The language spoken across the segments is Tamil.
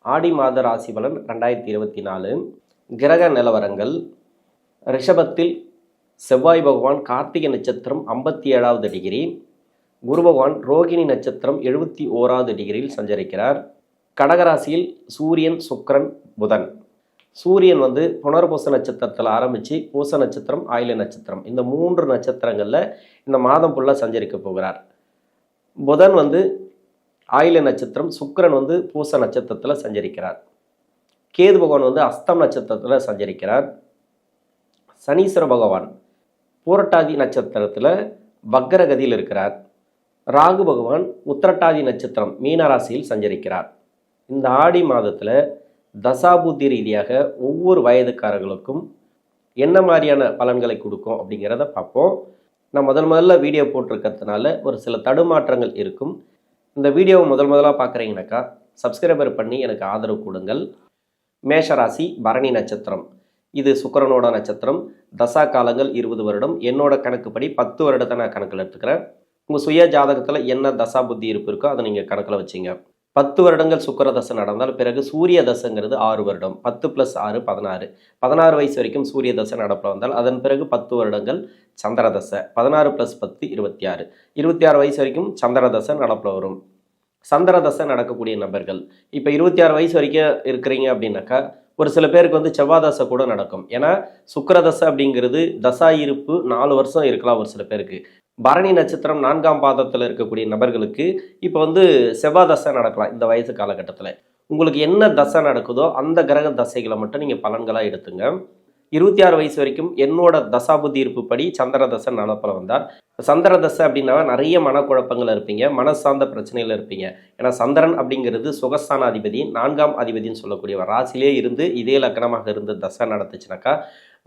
ஆடி மாத ராசி பலன் 2024. கிரக நிலவரங்கள். ரிஷபத்தில் செவ்வாய் பகவான் கார்த்திகை நட்சத்திரம் 57வது டிகிரி, குரு பகவான் ரோகிணி நட்சத்திரம் 71வது டிகிரியில் சஞ்சரிக்கிறார். கடகராசியில் சூரியன், சுக்கிரன், புதன். சூரியன் புனர்பூச நட்சத்திரத்தில் ஆரம்பித்து பூச நட்சத்திரம், ஆயில்ய நட்சத்திரம், இந்த 3 நட்சத்திரங்களில் இந்த மாதம் ஃபுல்லாக சஞ்சரிக்க போகிறார். புதன் ஆயில்ய நட்சத்திரம், சுக்கிரன் பூச நட்சத்திரத்தில் சஞ்சரிக்கிறார். கேது பகவான் அஸ்தம் நட்சத்திரத்தில் சஞ்சரிக்கிறார். சனீஸ்வர பகவான் பூரட்டாதி நட்சத்திரத்தில் வக்ரகதியில் இருக்கிறார். ராகு பகவான் உத்திரட்டாதி நட்சத்திரம் மீனராசியில் சஞ்சரிக்கிறார். இந்த ஆடி மாதத்தில் தசாபுத்தி ரீதியாக ஒவ்வொரு வயதுக்காரர்களுக்கும் என்ன மாதிரியான பலன்களை கொடுக்கும் அப்படிங்கிறத பார்ப்போம். நான் முதல்ல வீடியோ போட்டிருக்கிறதுனால ஒரு சில தடுமாற்றங்கள் இருக்கும். இந்த வீடியோவை முதலாக பார்க்குறீங்கனாக்கா சப்ஸ்கிரைபர் பண்ணி எனக்கு ஆதரவு கொடுங்கள். மேஷராசி பரணி நட்சத்திரம், இது சுக்கிரனோட நட்சத்திரம். தசா காலங்கள் 20 வருடம். என்னோட கணக்குப்படி 10 வருடத்தை நான் கணக்கில் எடுத்துக்கிறேன். உங்கள் சுய ஜாதகத்தில் என்ன தசா புத்தி இருப்பு இருக்கோ அதை நீங்கள் கணக்கில் வச்சிங்க. 10 வருடங்கள் சுக்கிர தசை நடந்தால் பிறகு சூரிய தசைங்கிறது 6 வருடம். 10 + 6 16. 16 வயசு வரைக்கும் சூரிய தசை நடப்பில் வந்தால் அதன் பிறகு 10 வருடங்கள் சந்திர தசை. 16 + 10 26. 26 வயசு வரைக்கும் சந்திர தசை நடப்பில் வரும். சந்திர தசை நடக்கக்கூடிய நபர்கள் இப்போ 26 வயசு வரைக்கும் இருக்கிறீங்க அப்படின்னாக்கா ஒரு சில பேருக்கு செவ்வாய் தசை கூட நடக்கும். ஏன்னா சுக்கிர தசை அப்படிங்கிறது தசா இருப்பு 4 வருஷம் இருக்கலாம். ஒரு சில பேருக்கு பரணி நட்சத்திரம் 4ஆம் பாதத்தில் இருக்கக்கூடிய நபர்களுக்கு இப்போ செவ்வாய் தசை நடக்கலாம். இந்த வயசு காலகட்டத்தில் உங்களுக்கு என்ன தசை நடக்குதோ அந்த கிரக தசைகளை மட்டும் நீங்கள் பலன்களாக எடுத்துங்க. 26 வயசு வரைக்கும் என்னோட தசாபுத்தி இருப்புப்படி சந்திர தசை நடப்பில் வந்தார். சந்திர தசை அப்படின்னா நிறைய மனக்குழப்பங்கள் இருப்பீங்க, மனசார்ந்த பிரச்சனைகள் இருப்பீங்க. ஏன்னா சந்திரன் அப்படிங்கிறது சுகஸ்தான அதிபதி, 4ஆம் அதிபதினு சொல்லக்கூடியவர். ராசிலே இருந்து இதே லக்னமாக இருந்து தசை நடத்துச்சுனாக்கா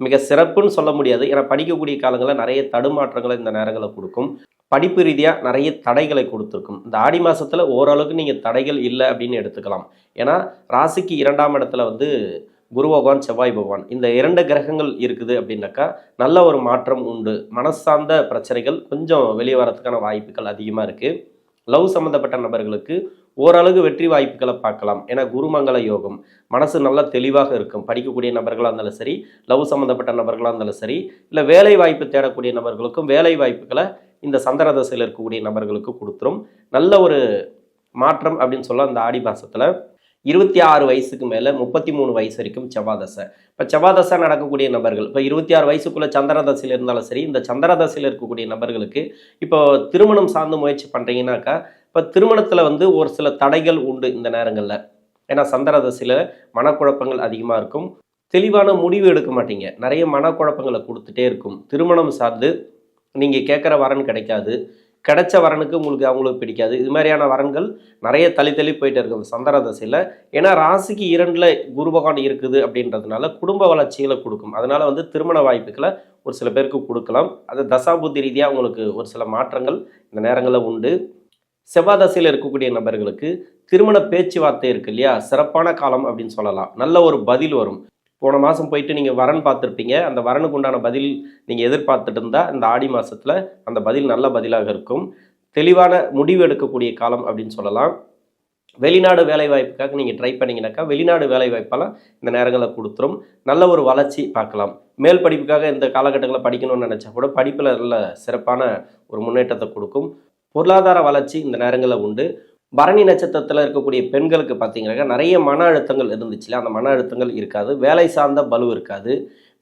மிக சிறப்புன்னு சொல்ல முடியாது. ஏன்னா படிக்கக்கூடிய காலங்களில் நிறைய தடுமாற்றங்களை இந்த நேரங்களில் கொடுக்கும். படிப்பு ரீதியாக நிறைய தடைகளை கொடுத்துருக்கும். இந்த ஆடி மாதத்தில் ஓரளவுக்கு நீங்கள் தடைகள் இல்லை அப்படின்னு எடுத்துக்கலாம். ஏன்னா ராசிக்கு 2ஆம் இடத்துல குரு பகவான், செவ்வாய் பகவான், இந்த 2 கிரகங்கள் இருக்குது அப்படின்னாக்கா நல்ல ஒரு மாற்றம் உண்டு. மனசார்ந்த பிரச்சனைகள் கொஞ்சம் வெளியே வரதுக்கான வாய்ப்புகள் அதிகமாக இருக்குது. லவ் சம்மந்தப்பட்ட நபர்களுக்கு ஓரளவு வெற்றி வாய்ப்புகளை பார்க்கலாம். ஏன்னா குருமங்கள யோகம், மனசு நல்லா தெளிவாக இருக்கும். படிக்கக்கூடிய நபர்களாக இருந்தாலும் சரி, லவ் சம்மந்தப்பட்ட நபர்களாக இருந்தாலும் சரி, இல்லை வேலை வாய்ப்பு தேடக்கூடிய நபர்களுக்கும் வேலை வாய்ப்புகளை இந்த சந்திர தசையில் இருக்கக்கூடிய நபர்களுக்கு கொடுத்துரும். நல்ல ஒரு மாற்றம் அப்படின்னு சொல்ல இந்த ஆடி மாதத்தில் 26 வயசுக்கு மேலே 33 வயசு வரைக்கும் செவ்வாய் தசை. இப்போ செவ்வாய் தசை நடக்கக்கூடிய நபர்கள் இப்போ 26 வயசுக்குள்ளே சந்திர தசையில் இருந்தாலும் சரி, இந்த சந்திர தசையில் இருக்கக்கூடிய நபர்களுக்கு இப்போ திருமணம் சார்ந்து முயற்சி பண்ணுறீங்கன்னாக்கா இப்போ திருமணத்தில் ஒரு சில தடைகள் உண்டு இந்த நேரங்களில். ஏன்னா சந்திர தசையில் மனக்குழப்பங்கள் அதிகமாக இருக்கும். தெளிவான முடிவு எடுக்க மாட்டீங்க. நிறைய மனக்குழப்பங்களை கொடுத்துட்டே இருக்கும். திருமணம் சார்ந்து நீங்கள் கேட்குற வரன் கிடைக்காது. கிடைச்ச வரனுக்கு அவங்களுக்கு பிடிக்காது. இது மாதிரியான வரன்கள் நிறைய தள்ளி போயிட்டு இருக்குது சந்திர தசையில். ஏன்னா ராசிக்கு 2ல் குரு பகவான் இருக்குது அப்படின்றதுனால குடும்ப வளர்ச்சிகளை கொடுக்கும். அதனால் திருமண வாய்ப்புகளை ஒரு சில பேருக்கு கொடுக்கலாம். அது தசாபுத்தி ரீதியாக உங்களுக்கு ஒரு சில மாற்றங்கள் இந்த நேரங்களில் உண்டு. செவ்வாய் தசையில் இருக்கக்கூடிய நபர்களுக்கு திருமண பேச்சுவார்த்தை இருக்கு இல்லையா, சிறப்பான காலம் அப்படின்னு சொல்லலாம். நல்ல ஒரு பதில் வரும். போன மாதம் போயிட்டு நீங்கள் வரன் பார்த்துருப்பீங்க. அந்த வரனுக்கு உண்டான பதில் நீங்கள் எதிர்பார்த்துட்டு இருந்தால் இந்த ஆடி மாதத்தில் அந்த பதில் நல்ல பதிலாக இருக்கும். தெளிவான முடிவு எடுக்கக்கூடிய காலம் அப்படின்னு சொல்லலாம். வெளிநாடு வேலைவாய்ப்புக்காக நீங்கள் ட்ரை பண்ணிங்கனாக்கா வெளிநாடு வேலைவாய்ப்பெல்லாம் இந்த நேரங்களில் கொடுத்துரும். நல்ல ஒரு வளர்ச்சி பார்க்கலாம். மேல் படிப்புக்காக இந்த காலகட்டங்களில் படிக்கணும்னு நினச்சா கூட படிப்பில் நல்ல சிறப்பான ஒரு முன்னேற்றத்தை கொடுக்கும். பொருளாதார வளர்ச்சி இந்த நேரங்களில் உண்டு. பரணி நட்சத்திரத்தில் இருக்கக்கூடிய பெண்களுக்கு பார்த்தீங்கன்னாக்கா நிறைய மன அழுத்தங்கள் இருந்துச்சுல, அந்த மன அழுத்தங்கள் இருக்காது. வேலை சார்ந்த பலு இருக்காது.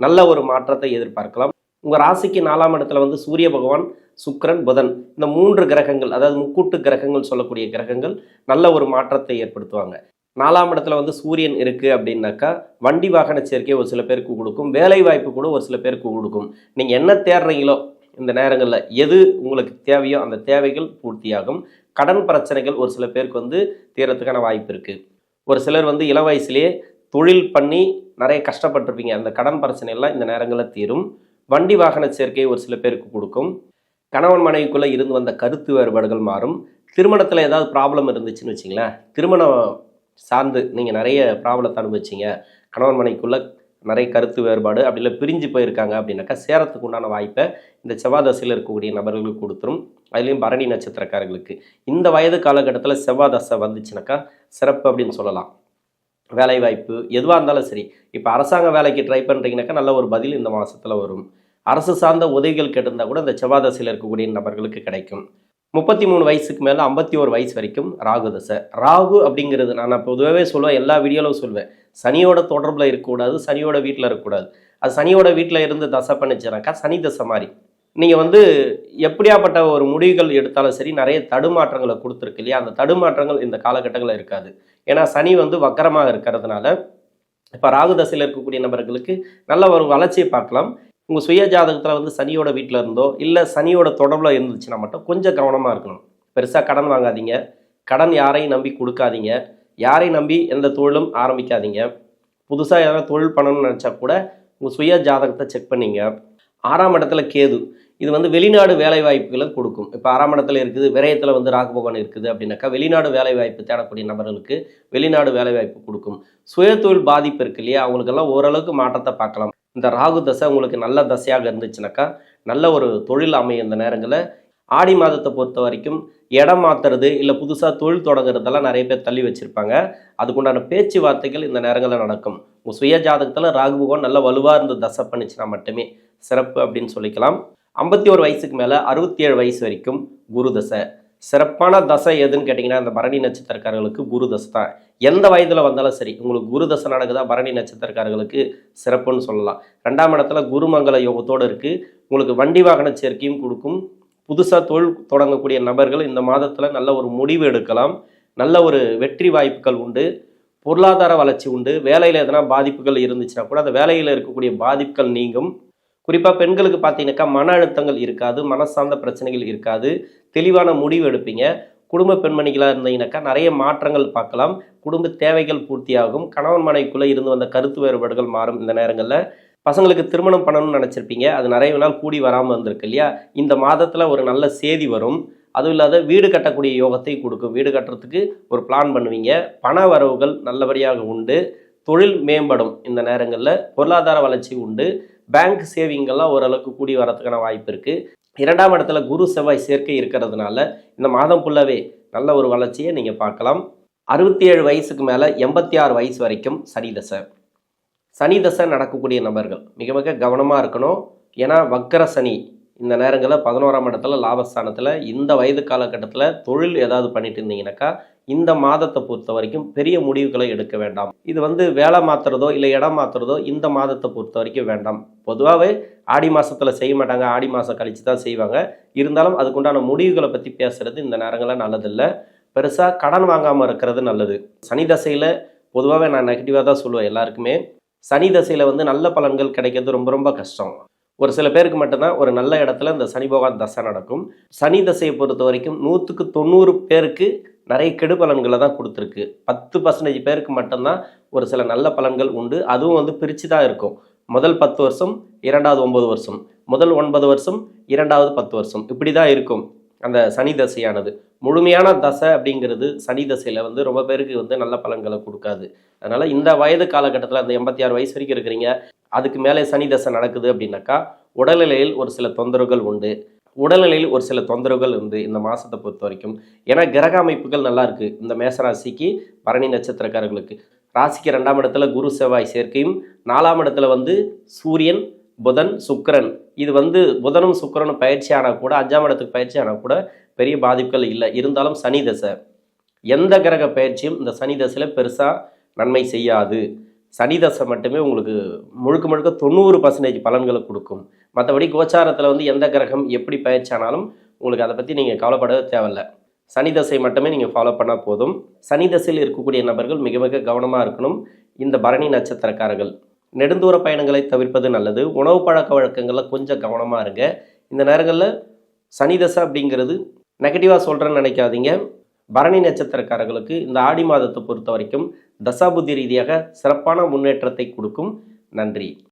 நல்ல ஒரு மாற்றத்தை எதிர்பார்க்கலாம். உங்கள் ராசிக்கு 4ஆம் இடத்துல சூரிய பகவான், சுக்கிரன், புதன், இந்த 3 கிரகங்கள், அதாவது முக்கூட்டு கிரகங்கள் சொல்லக்கூடிய கிரகங்கள் நல்ல ஒரு மாற்றத்தை ஏற்படுத்துவாங்க. 4ஆம் இடத்துல சூரியன் இருக்குது அப்படின்னாக்கா வண்டி வாகன சேர்க்கை ஒரு சில பேருக்கு கொடுக்கும். வேலை வாய்ப்பு கூட ஒரு சில பேருக்கு கொடுக்கும். நீங்கள் என்ன தேடுறீங்களோ இந்த நேரங்களில் எது உங்களுக்கு தேவையோ அந்த தேவைகள் பூர்த்தியாகும். கடன் பிரச்சனைகள் ஒரு சில பேருக்கு தீரத்துக்கான வாய்ப்பு இருக்குது. ஒரு சிலர் இளம் வயசுலேயே தொழில் பண்ணி நிறைய கஷ்டப்பட்டிருப்பீங்க. அந்த கடன் பிரச்சனைகள்லாம் இந்த நேரங்களில் தீரும். வண்டி வாகன சேர்க்கை ஒரு சில பேருக்கு கொடுக்கும். கணவன் மனைவிக்குள்ளே இருந்து வந்த கருத்து வேறுபாடுகள் மாறும். திருமணத்தில் ஏதாவது ப்ராப்ளம் இருந்துச்சுன்னு வச்சிங்களேன், திருமணம் சார்ந்து நீங்கள் நிறைய ப்ராப்ளத்தை அனுபவிச்சிங்க, கணவன் மனைவிக்குள்ளே நிறைய கருத்து வேறுபாடு அப்படி இல்லை பிரிஞ்சு போயிருக்காங்க அப்படின்னாக்கா சேரத்துக்கு உண்டான வாய்ப்பை இந்த செவ்வாய் தசையில் இருக்கக்கூடிய நபர்களுக்கு கொடுத்துரும். அதுலேயும் பரணி நட்சத்திரக்காரர்களுக்கு இந்த வயது காலகட்டத்தில் செவ்வாய் தசை வந்துச்சுனாக்கா சிறப்பு அப்படின்னு சொல்லலாம். வேலைவாய்ப்பு எதுவாக இருந்தாலும் சரி. இப்போ அரசாங்க வேலைக்கு ட்ரை பண்ணுறீங்கனாக்கா நல்ல ஒரு பதில் இந்த மாதத்தில் வரும். அரசு சார்ந்த உதவிகள் கேட்டிருந்தால் கூட இந்த செவ்வாய் தசையில் இருக்கக்கூடிய நபர்களுக்கு கிடைக்கும். 33 வயசுக்கு மேலே 51 வயசு வரைக்கும் ராகு தசை. ராகு அப்படிங்கிறது நான் பொதுவாகவே சொல்லுவேன், எல்லா வீடியோவிலும் சொல்லுவேன், சனியோட தொடர்பில் இருக்கக்கூடாது, சனியோட வீட்டில் இருக்கக்கூடாது. அது சனியோட வீட்டில் இருந்து தசை பண்ணிச்சுனாக்கா சனி தசை மாதிரி. நீங்கள் எப்படியாப்பட்ட ஒரு முடிவுகள் எடுத்தாலும் சரி நிறைய தடுமாற்றங்களை கொடுத்துருக்கு இல்லையா, அந்த தடுமாற்றங்கள் இந்த காலகட்டங்களில் இருக்காது. ஏன்னா சனி வக்கரமாக இருக்கிறதுனால இப்போ ராகு தசையில் இருக்கக்கூடிய நபர்களுக்கு நல்ல ஒரு வளர்ச்சியை பார்க்கலாம். உங்கள் சுய ஜாதகத்தில் சனியோட வீட்டில் இருந்தோ இல்லை சனியோட தொடர்பில் இருந்துச்சுன்னா மட்டும் கொஞ்சம் கவனமாக இருக்கணும். பெருசாக கடன் வாங்காதீங்க, கடன் யாரையும் நம்பி கொடுக்காதீங்க, யாரையும் நம்பி எந்த தொழிலும் ஆரம்பிக்காதீங்க. புதுசாக யாராவது தொழில் பண்ணணும்னு நினச்சா கூட உங்கள் சுய ஜாதகத்தை செக் பண்ணிங்க. 6ஆம் இடத்துல கேது, இது வெளிநாடு வேலை வாய்ப்புகளை கொடுக்கும். இப்போ 6ஆம் இடத்துல இருக்குது, விரயத்தில் ராகு பகவான் இருக்குது அப்படின்னாக்கா வெளிநாடு வேலை வாய்ப்பு தேடக்கூடிய நபர்களுக்கு வெளிநாடு வேலை வாய்ப்பு கொடுக்கும். சுய தொழில் பாதிப்பு இருக்கு இல்லையா, அவங்களுக்கெல்லாம் ஓரளவுக்கு மாற்றத்தை பார்க்கலாம். இந்த ராகு தசை உங்களுக்கு நல்ல தசையாக இருந்துச்சுனாக்கா நல்ல ஒரு தொழில் அமையும். இந்த நேரங்களில் ஆடி மாதத்தை பொறுத்த வரைக்கும் இடம் மாற்றுறது இல்லை புதுசாக தொழில் தொடங்குறதெல்லாம் நிறைய பேர் தள்ளி வச்சுருப்பாங்க. அதுக்குண்டான பேச்சுவார்த்தைகள் இந்த நேரங்களில் நடக்கும். உங்கள் சுய ஜாதகத்தில் ராகு பகவான் நல்ல வலுவாக இருந்து தசை பண்ணிச்சுன்னா மட்டுமே சிறப்பு அப்படின்னு சொல்லிக்கலாம். 51 வயசுக்கு மேலே 67 வயசு வரைக்கும் குரு தசை. சிறப்பான தசை எதுன்னு கேட்டிங்கன்னா இந்த பரணி நட்சத்திரக்காரர்களுக்கு குரு தசை தான். எந்த வயதில் வந்தாலும் சரி உங்களுக்கு குரு தசை நடக்குதா பரணி நட்சத்திரக்காரர்களுக்கு சிறப்புன்னு சொல்லலாம். 2ஆம் இடத்துல குருமங்கல யோகத்தோடு இருக்குது. உங்களுக்கு வண்டி வாகன சேர்க்கையும் கொடுக்கும். புதுசாக தொழில் தொடங்கக்கூடிய நபர்கள் இந்த மாதத்தில் நல்ல ஒரு முடிவு எடுக்கலாம். நல்ல ஒரு வெற்றி வாய்ப்புகள் உண்டு. பொருளாதார வளர்ச்சி உண்டு. வேலையில் எதனா பாதிப்புகள் இருந்துச்சுன்னா கூட அந்த வேலையில் இருக்கக்கூடிய பாதிப்புகள் நீங்கும். குறிப்பாக பெண்களுக்கு பார்த்தீங்கன்னாக்கா மன அழுத்தங்கள் இருக்காது, மனசார்ந்த பிரச்சனைகள் இருக்காது, தெளிவான முடிவு எடுப்பீங்க. குடும்ப பெண்மணிகளாக இருந்தீங்கன்னாக்கா நிறைய மாற்றங்கள் பார்க்கலாம். குடும்ப தேவைகள் பூர்த்தியாகும். கணவன் மனைவிக்குள்ளே இருந்து வந்த கருத்து வேறுபாடுகள் மாறும். இந்த நேரங்களில் பசங்களுக்கு திருமணம் பண்ணணும்னு நினச்சிருப்பீங்க, அது நிறைய நாள் கூடி வராமல் இருந்திருக்கு இல்லையா, இந்த மாதத்தில் ஒரு நல்ல செய்தி வரும். அதுவும் இல்லாத வீடு கட்டக்கூடிய யோகத்தை கொடுக்கும். வீடு கட்டுறதுக்கு ஒரு பிளான் பண்ணுவீங்க. பண வரவுகள் நல்லபடியாக உண்டு. தொழில் மேம்படும். இந்த நேரங்களில் பொருளாதார வளர்ச்சி உண்டு. பேங்க் சேவிங்கெல்லாம் ஓரளவுக்கு கூடி வரதுக்கான வாய்ப்பு இருக்குது. 2ஆம் இடத்துல குரு செவ்வாய் சேர்க்கை இருக்கிறதுனால இந்த மாதம் ஃபுல்லாகவே நல்ல ஒரு வளர்ச்சியை நீங்கள் பார்க்கலாம். 67 வயசுக்கு மேலே 86 வயசு வரைக்கும் சனி தசை. சனி தசை நடக்கக்கூடிய நபர்கள் மிக மிக கவனமாக இருக்கணும். ஏன்னா வக்கர சனி இந்த நேரங்களில் 11ஆம் இடத்துல லாபஸ்தானத்தில் இந்த வயது காலகட்டத்தில் தொழில் ஏதாவது பண்ணிட்டு இருந்தீங்கன்னாக்கா இந்த மாதத்தை பொறுத்த வரைக்கும் பெரிய முடிவுகளை எடுக்க வேண்டாம். இது வேலை மாற்றுறதோ இல்லை இடம் மாற்றுறதோ இந்த மாதத்தை பொறுத்த வரைக்கும் வேண்டாம். பொதுவாகவே ஆடி மாதத்தில் செய்ய மாட்டாங்க, ஆடி மாதம் கழித்து தான் செய்வாங்க. இருந்தாலும் அதுக்குண்டான முடிவுகளை பற்றி பேசுகிறது இந்த நேரங்களில் நல்லதில்லை. பெருசாக கடன் வாங்காமல் இருக்கிறது நல்லது. சனி தசையில் பொதுவாகவே நான் நெகட்டிவாக தான் சொல்லுவேன் எல்லாருக்குமே. சனி தசையில் நல்ல பலன்கள் கிடைக்கிறது ரொம்ப ரொம்ப கஷ்டம். ஒரு சில பேருக்கு மட்டும்தான் ஒரு நல்ல இடத்துல இந்த சனி பகவான் தசை நடக்கும். சனி தசையை பொறுத்த வரைக்கும் 100க்கு 90 பேருக்கு நிறைய கெடு பலன்களை தான் கொடுத்துருக்கு. 10% பேருக்கு மட்டும்தான் ஒரு சில நல்ல பலன்கள் உண்டு. அதுவும் பிரித்து தான் இருக்கும். முதல் 10 வருஷம், இரண்டாவது 9 வருஷம், முதல் 9 வருஷம், இரண்டாவது 10 வருஷம், இப்படி தான் இருக்கும் அந்த சனி தசையானது. முழுமையான தசை அப்படிங்கிறது சனி தசையில் ரொம்ப பேருக்கு நல்ல பலன்களை கொடுக்காது. அதனால் இந்த வயது காலகட்டத்தில் அந்த 86 வயசு வரைக்கும் இருக்கிறீங்க, அதுக்கு மேலே சனி தசை நடக்குது அப்படின்னாக்கா உடல்நிலையில் ஒரு சில தொந்தரவுகள் உண்டு. உடல்நிலையில் ஒரு சில தொந்தரவுகள் இருந்து இந்த மாதத்தை பொறுத்த வரைக்கும். ஏன்னா கிரக அமைப்புகள் நல்லா இருக்குது இந்த மேசராசிக்கு பரணி நட்சத்திரக்காரர்களுக்கு. ராசிக்கு 2ஆம் இடத்துல குரு செவ்வாய் சேர்க்கையும், 4ஆம் இடத்துல சூரியன் புதன் சுக்கிரன். இது புதனும் சுக்கிரனும் பயிற்சி ஆனால் கூட 5ஆம் இடத்துக்கு பயிற்சி ஆனால் கூட பெரிய பாதிப்புகள் இல்லை. இருந்தாலும் சனி தசை எந்த கிரக பயிற்சியும் இந்த சனி தசையில் பெருசாக நன்மை செய்யாது. சனி தசை மட்டுமே உங்களுக்கு முழுக்க முழுக்க 90% பலன்களை கொடுக்கும். மற்றபடி கோச்சாரத்தில் எந்த கிரகம் எப்படி பயிற்சி ஆனாலும் உங்களுக்கு அதை பற்றி நீங்கள் கவலைப்படவே தேவையில்லை. சனி தசை மட்டுமே நீங்கள் ஃபாலோ பண்ணால் போதும். சனி தசையில் இருக்கக்கூடிய நபர்கள் மிக மிக கவனமாக இருக்கணும். இந்த பரணி நட்சத்திரக்காரர்கள் நெடுந்தூர பயணங்களை தவிர்ப்பது நல்லது. உணவு பழக்க வழக்கங்களில் கொஞ்சம் கவனமாக இருங்க. இந்த நேரங்களில் சனி தசை அப்படிங்கிறது நெகட்டிவாக சொல்கிறேன்னு நினைக்காதீங்க. பரணி நட்சத்திரக்காரர்களுக்கு இந்த ஆடி மாதத்தை பொறுத்த வரைக்கும் தசாபுத்தி ரீதியாக சிறப்பான முன்னேற்றத்தை கொடுக்கும். நன்றி.